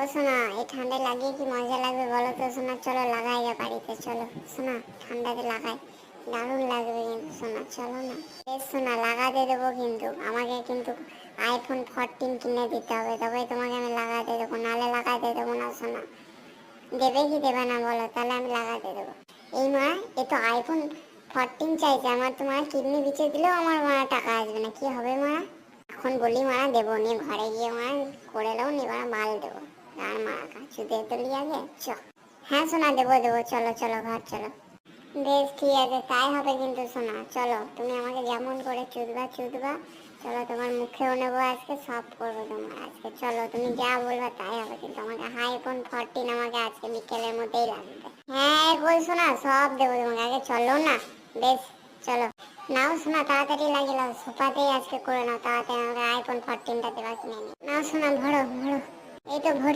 ও শোনা, এই ঠান্ডায় লাগিয়ে কি মজা লাগবে বলো তো শোনা। চলো লাগাই যা বাড়িতে, চলো শোনা, ঠান্ডাতে লাগাই, দারুণ লাগবে কিন্তু শোনা, চলো না। বেশ শোনা, লাগাতে দেবো কিন্তু আমাকে কিন্তু iPhone 14 কিনে দিতে হবে, তবে তোমাকে আমি লাগাতে দেবো, নাহলে লাগাতে দেবো না শোনা। দেবে কি দেবে না বলো, তাহলে আমি লাগাতে দেবো। এই মা, এ তো iPhone 14 চাইছে আমার, তোমার কিডনি বিচে দিলেও আমার মা টাকা আসবে না, কি হবে মা? এখন বলি মা দেবো, নিয়ে ঘরে গিয়ে মা করে নাও, নিয়ে মা মাল দেবো। আর মা কাছু দিয়ে তো লিয়ে আগে চ। হ্যাঁ সোনা, দেবো দেবো, চলো চলো ঘর চলো। বেশ ঠিক আছে, তাই হবে কিন্তু সোনা, চলো তুমি আমাকে যেমন করে চুদবা চুদবা, চলো তোমার মুখেও নেবো আজকে, সব করবো তোমার আজকে, চলো তুমি যা বলবা তাই হবে, কিন্তু আমাকে iPhone 14 আমাকে আজকে বিকেলের মধ্যেই লাগবে। হ্যাঁ কই শোনা, সব দেবো তোমাকে, আগে চলো না। বেশ চলো, নাও শোনা তাড়াতাড়ি লাগিয়ে নাও, সোফাতেই আজকে করে নাও তাড়াতাড়ি, আমাকে iPhone 14টা দেওয়া কিনে নিও। নাও শোনা, ভরো ভরো, এই তো ভর।